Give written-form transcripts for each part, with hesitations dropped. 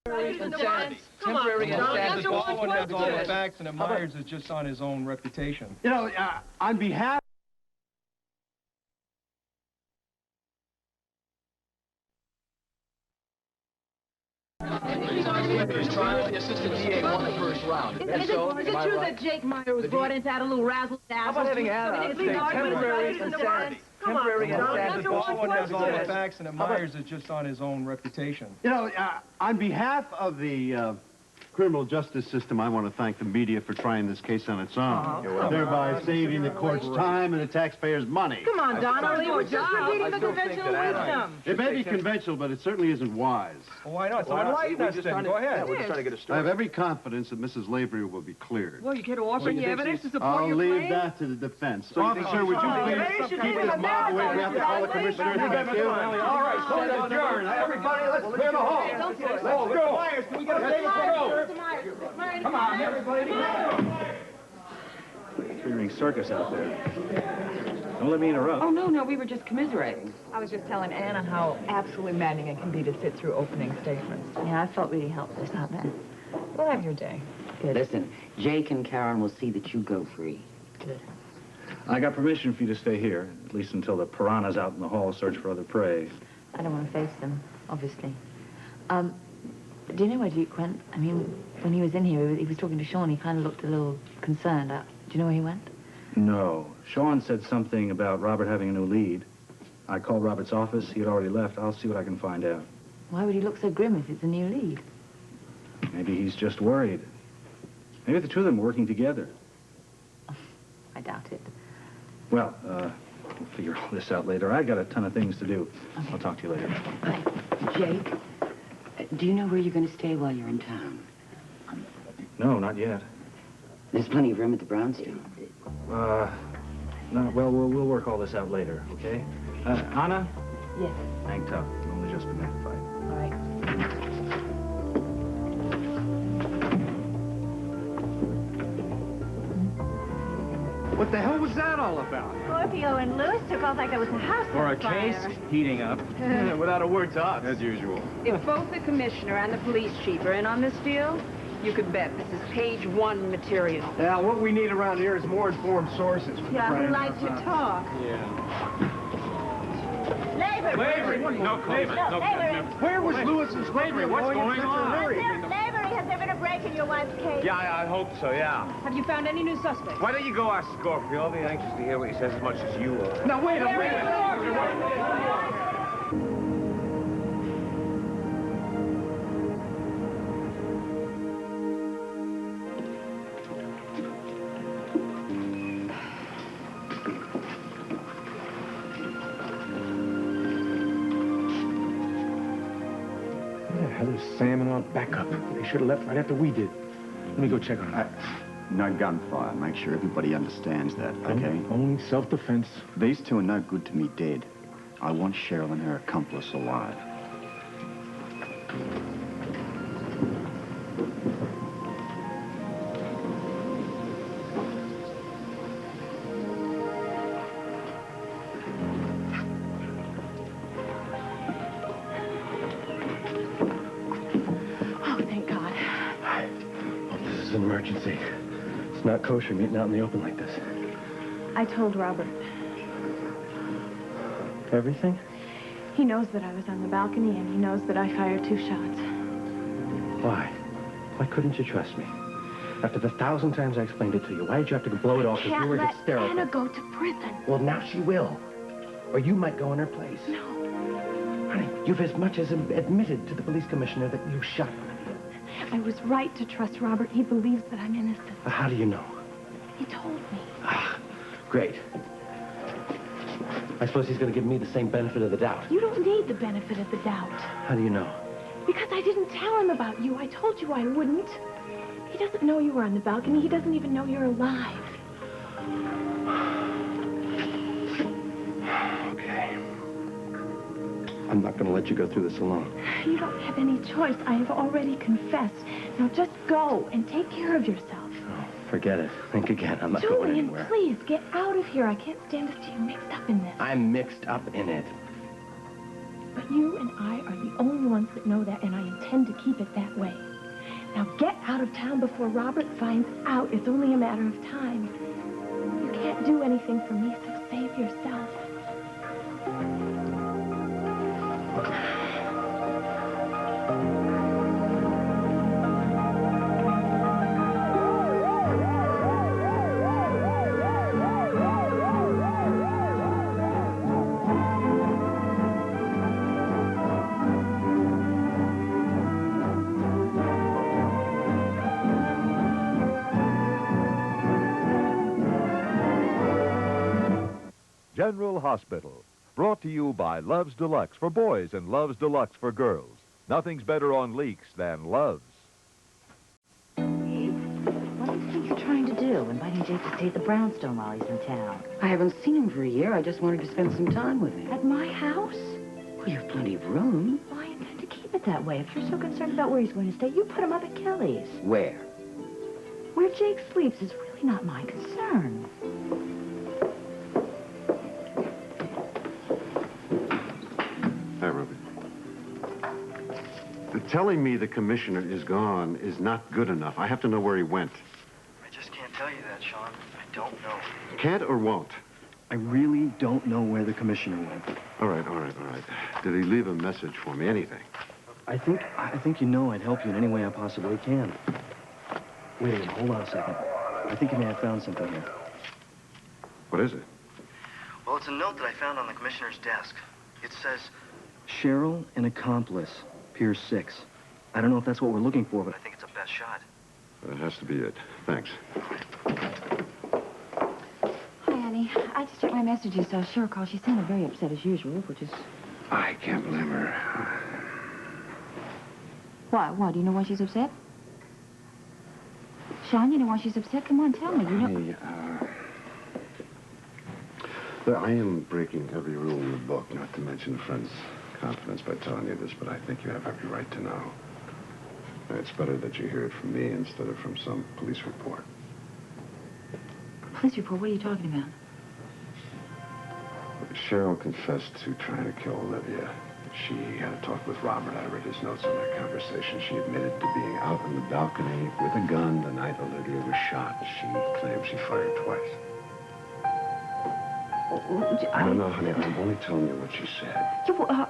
Insanity. Temporary insanity. Baldwin has all the facts, and Myers is just on his own reputation. You know, on behalf... His trial, the assistant DA won the first round. Is it true that Jake Meyer was brought in to add a little razzle-dazzle? How about having Anna say temporary insanity? Temporary insanity. Baldwin has all the facts, and Myers is just on his own reputation. You know, on behalf of the criminal justice system, I want to thank the media for trying this case on its own, thereby saving the court's time and the taxpayers' money. Come on, Donnelly, we're just repeating the conventional wisdom. It may be conventional, but it certainly isn't wise. Well, why not? So enlighten us then. Go ahead. We're just trying to get a story. I have every confidence that Mrs. Lavery will be cleared. Well, you care to offer any evidence to support your claim? I'll leave that to the defense. Officer, would you please keep this mob away? We have to call the commissioner. Thank you. All right, court is adjourned. Everybody, let's clear the hall. Let's go. Myers, can we get a table for row? Come on, everybody. Clearing circus out there. Don't let me interrupt. Oh, no, we were just commiserating. I was just telling Anna how absolutely maddening it can be to sit through opening statements. Yeah, I felt really helpless out there. We'll have your day. Good. Listen, Jake and Karen will see that you go free. Good. I got permission for you to stay here, at least until the piranhas out in the hall search for other prey. I don't want to face them, obviously. Do you know where Duke went? I mean, when he was in here, he was talking to Sean. He kind of looked a little concerned. Do you know where he went? No. Sean said something about Robert having a new lead. I called Robert's office. He had already left. I'll see what I can find out. Why would he look so grim if it's a new lead? Maybe he's just worried. Maybe the two of them are working together. I doubt it. Well, we'll figure all this out later. I got a ton of things to do. Okay. I'll talk to you later. Bye. Jake, do you know where you're going to stay while you're in town? No, not yet. There's plenty of room at the brownstone. No, well, we'll work all this out later, okay? Anna? Yes. Hang tough. We've only just begun to fight. All right. What the hell was that all about? Scorpio and Lewis took off like there was a house For a on fire. case, heating up. Without a word to us. As usual. If both the commissioner and the police chief are in on this deal, you could bet this is page 1 material. Now, what we need around here is more informed sources. Yeah, who likes to talk. Yeah. Lavery! No comment. Where was Lewis and Scorpio? What's going on? Lavery, has there been a break in your wife's case? Yeah, I hope so, yeah. Have you found any new suspects? Why don't you go ask Scorpio? I'll be anxious to hear what he says as much as you will. Now, wait a minute. Sam and our backup. They should have left right after we did. Let me go check on them. No gunfire. Make sure everybody understands that, okay? Only self-defense. These two are no good to me dead. I want Cheryl and her accomplice alive. Emergency. It's not kosher meeting out in the open like this. I told Robert. Everything? He knows that I was on the balcony, and he knows that I fired 2 shots. Why? Why couldn't you trust me? After the 1,000 times I explained it to you, why did you have to blow it off because you were hysterical? Anna go to prison. Well, now she will. Or you might go in her place. No. Honey, you've as much as admitted to the police commissioner that you shot him. I was right to trust Robert. He believes that I'm innocent. How do you know? He told me. Ah, great. I suppose he's going to give me the same benefit of the doubt. You don't need the benefit of the doubt. How do you know? Because I didn't tell him about you. I told you I wouldn't. He doesn't know you were on the balcony. He doesn't even know you're alive. Okay. I'm not going to let you go through this alone. You don't have any choice. I have already confessed. Now just go and take care of yourself. Oh, forget it. Think again. I'm not going anywhere. Julian, please, get out of here. I can't stand to see you mixed up in this. I'm mixed up in it. But you and I are the only ones that know that, and I intend to keep it that way. Now get out of town before Robert finds out. It's only a matter of time. You can't do anything for me, so save yourself. General Hospital, brought to you by Love's Deluxe for boys and Love's Deluxe for girls. Nothing's better on leaks than Love's. What do you think you're trying to do, inviting Jake to stay at the Brownstone while he's in town? I haven't seen him for a year. I just wanted to spend some time with him. At my house? Well, you have plenty of room. Well, I intend to keep it that way. If you're so concerned about where he's going to stay, you put him up at Kelly's. Where? Where Jake sleeps is really not my concern. Hi, Ruby. Telling me the commissioner is gone is not good enough. I have to know where he went. I just can't tell you that, Sean. I don't know. Can't or won't? I really don't know where the commissioner went. All right. Did he leave a message for me? Anything? I think you know I'd help you in any way I possibly can. Wait a minute, hold on a second. I think you may have found something here. What is it? Well, it's a note that I found on the commissioner's desk. It says, Cheryl, an accomplice, Pier 6. I don't know if that's what we're looking for, but I think it's a best shot. That has to be it. Thanks. Hi, honey. I just checked my messages. Cheryl called. She sounded very upset as usual, which is... I can't blame her. Why? Do you know why she's upset? Sean, you know why she's upset? Come on, tell me. You know... Well, I am breaking every rule in the book, not to mention a friend's confidence by telling you this, but I think you have every right to know. It's better that you hear it from me instead of from some police report. Police report? What are you talking about? Cheryl confessed to trying to kill Olivia. She had a talk with Robert. I read his notes on that conversation. She admitted to being out on the balcony with a gun the night Olivia was shot. She claimed she fired twice. No, honey, I'm only telling you what she said. Yeah, well,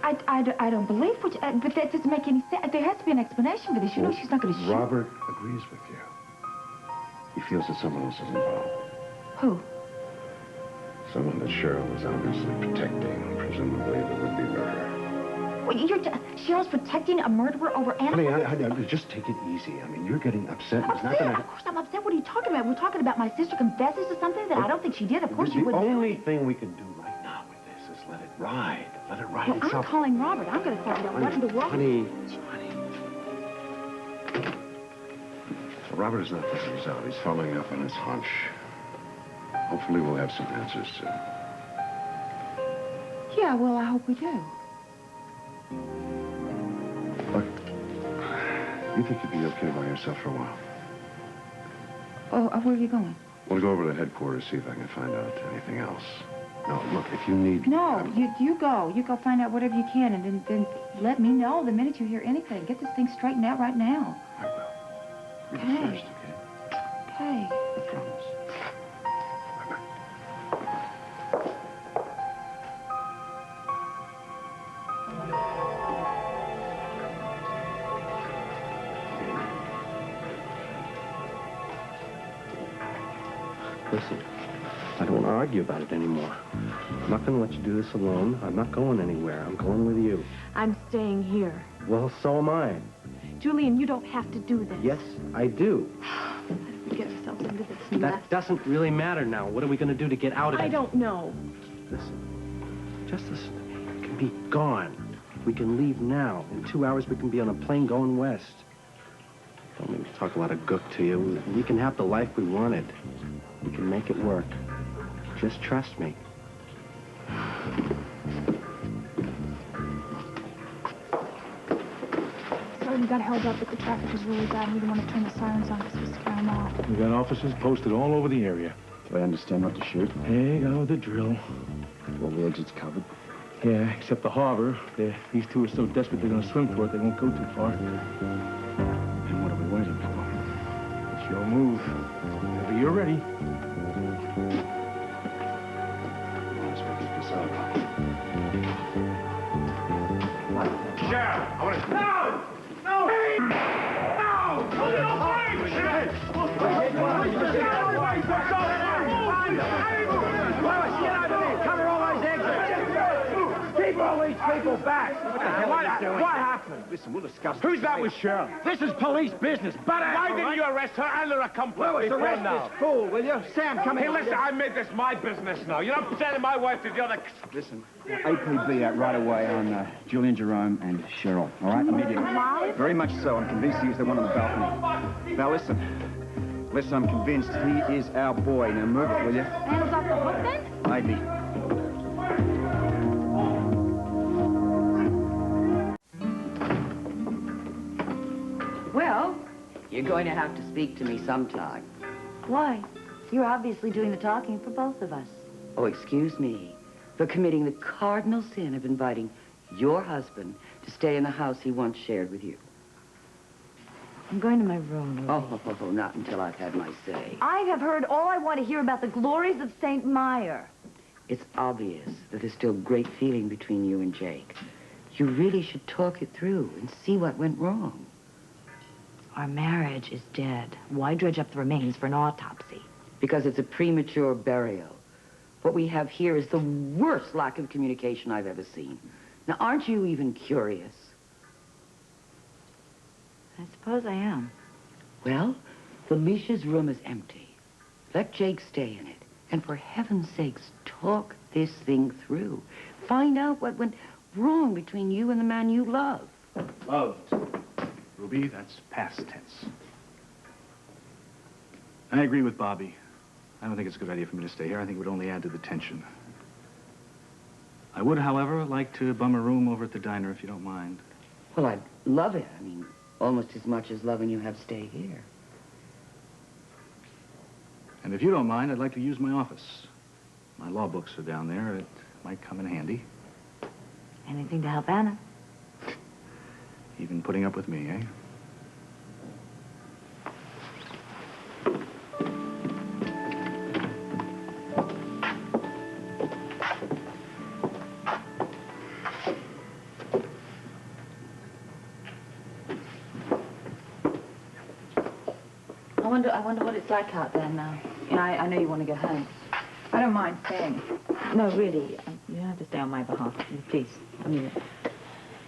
I don't believe what you... but that doesn't make any sense. There has to be an explanation for this. You know she's not going to shoot. Robert agrees with you. He feels that someone else is involved. Who? Someone that Cheryl is obviously protecting, presumably the would-be murderer. Well, Cheryl's protecting a murderer over animals? Honey, just take it easy. I mean, you're getting upset. It's not gonna... Of course I'm upset. What are you talking about? We're talking about my sister confesses to something that I don't think she did. Of course she wouldn't. The only thing we can do right now with this is let it ride. Let it ride itself. I'm calling Robert. I'm going to find out what in the world... Honey. So Robert is not letting us out. He's following up on his hunch. Hopefully we'll have some answers soon. Yeah, well, I hope we do. Look, you think you'd be okay by yourself for a while? Oh, where are you going? I want to go over to headquarters, see if I can find out anything else. No, look, if you need... No, you go. You go find out whatever you can, and then let me know the minute you hear anything. Get this thing straightened out right now. I will. You're Okay. first, okay? Okay. I promise. Listen, I don't want to argue about it anymore. I'm not going to let you do this alone. I'm not going anywhere. I'm going with you. I'm staying here. Well, so am I. Julian, you don't have to do this. Yes, I do. We get ourselves into this mess. That doesn't really matter now. What are we going to do to get out of it? I don't know. Listen. Just listen to me. We can be gone. We can leave now. In 2 hours, we can be on a plane going west. Don't mean to talk a lot of gook to you. We can have the life we wanted. We can make it work. Just trust me. Sorry, we got held up, but the traffic was really bad. We didn't want to turn the sirens on because we scare them off. We got officers posted all over the area. Do I understand what to shoot? Hey, the drill. All the exits covered? Yeah, except the harbor. These two are so desperate they're gonna swim for it, they won't go too far. And what are we waiting for? It's your move. Whenever you're ready. Let's keep this up. Cheryl, I want to... No! No! Hey! No! Put it away! Cover all those exits! Keep all these people back! What the hell are you doing? What happened? Listen, we'll discuss. Who's that with Cheryl? This is police business. But why didn't you arrest her and her accomplice? Lewis, arrest this fool, will you? Sam, come here. Hey, listen, I made this my business now. You're not sending my wife to the other... Listen, APB out right away on Julian Jerome and Cheryl, all right? Immediately. Very much so. I'm convinced he was the one on the balcony. Now, listen. Listen, I'm convinced he is our boy. Now, move it, will you? Hands off the hook, then? Maybe. Well, you're going to have to speak to me sometime. Why? You're obviously doing the talking for both of us. Oh, excuse me. For committing the cardinal sin of inviting your husband to stay in the house he once shared with you. I'm going to my room. Oh, not until I've had my say. I have heard all I want to hear about the glories of St. Meyer. It's obvious that there's still great feeling between you and Jake. You really should talk it through and see what went wrong. Our marriage is dead. Why dredge up the remains for an autopsy? Because it's a premature burial. What we have here is the worst lack of communication I've ever seen. Now, aren't you even curious? I suppose I am. Well, Felicia's room is empty. Let Jake stay in it. And for heaven's sakes, talk this thing through. Find out what went wrong between you and the man you love. Loved. Ruby, that's past tense. I agree with Bobbie. I don't think it's a good idea for me to stay here. I think it would only add to the tension. I would, however, like to bum a room over at the diner, if you don't mind. Well, I'd love it. I mean, almost as much as loving you have stay here. And if you don't mind, I'd like to use my office. My law books are down there. It might come in handy. Anything to help Anna. Even putting up with me, eh? I wonder what it's like out there now. You know, I know you want to get home. I don't mind staying. No, really. You don't have to stay on my behalf. Please. I mean it.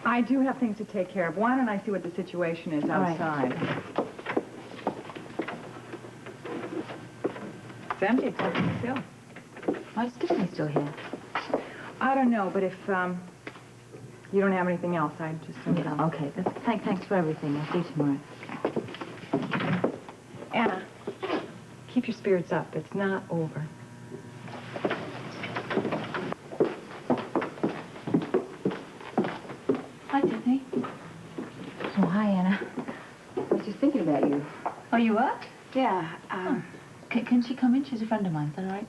I do have things to take care of. Why don't I see what the situation is outside? Right. It's empty except for the sill. Why is Tiffany still here? I don't know, but if you don't have anything else, I'd just... Yeah, okay. Thanks for everything. I'll see you tomorrow. Anna, keep your spirits up. It's not over. Hi, Tiffany. Oh, hi, Anna. I was just thinking about you. Oh, you were? Yeah, Can she come in? She's a friend of mine. Is that all right?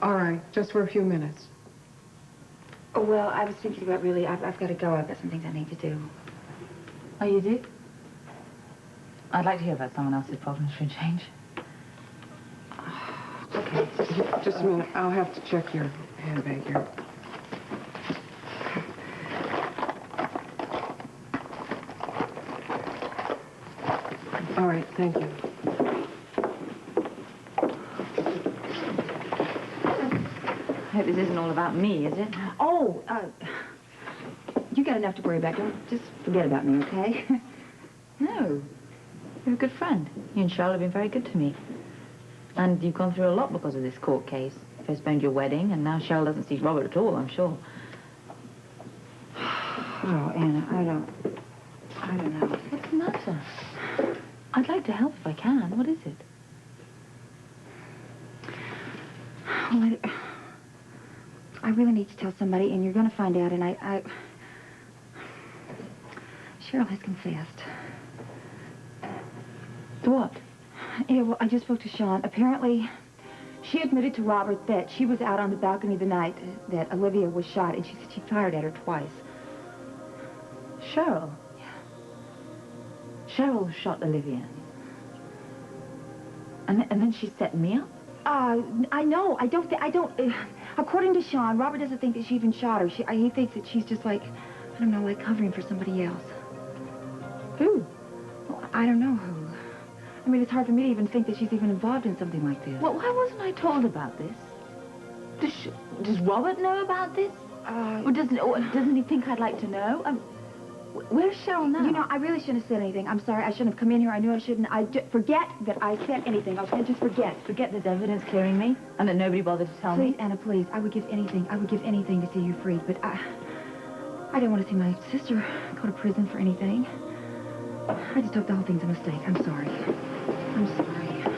All right, just for a few minutes. Oh, well, I was thinking about really... I've got to go. I've got some things I need to do. Oh, you do? I'd like to hear about someone else's problems for a change. Okay, just a minute. I'll have to check your handbag here. All right, thank you. I hope this isn't all about me, is it? Oh, you got enough to worry about. Don't just forget about me, okay? No. You're a good friend. You and Cheryl have been very good to me. And you've gone through a lot because of this court case. Postponed your wedding, and now Cheryl doesn't see Robert at all, I'm sure. Oh, Anna, I don't know. What's the matter? I'd like to help if I can. What is it? Well, I really need to tell somebody, and you're going to find out, and Cheryl has confessed. To what? Yeah, well, I just spoke to Sean. Apparently, she admitted to Robert that she was out on the balcony the night that Olivia was shot, and she said she fired at her twice. Cheryl? Yeah. Cheryl shot Olivia. And then she set me up? I know. I don't... according to Sean, Robert doesn't think that she even shot her. He thinks that she's just like, I don't know, like covering for somebody else. Who? Well, I don't know who. I mean, it's hard for me to even think that she's even involved in something like this. Well, why wasn't I told about this? Does Robert know about this? Or doesn't he think I'd like to know? Where's Cheryl now? You know, I really shouldn't have said anything. I'm sorry. I shouldn't have come in here. I knew I shouldn't. Forget that I said anything, okay? Just forget. Forget there's evidence clearing me and that nobody bothered to tell me? Please, Anna, please. I would give anything. I would give anything to see you freed, but I don't want to see my sister go to prison for anything. I just hope the whole thing's a mistake. I'm sorry. I'm sorry.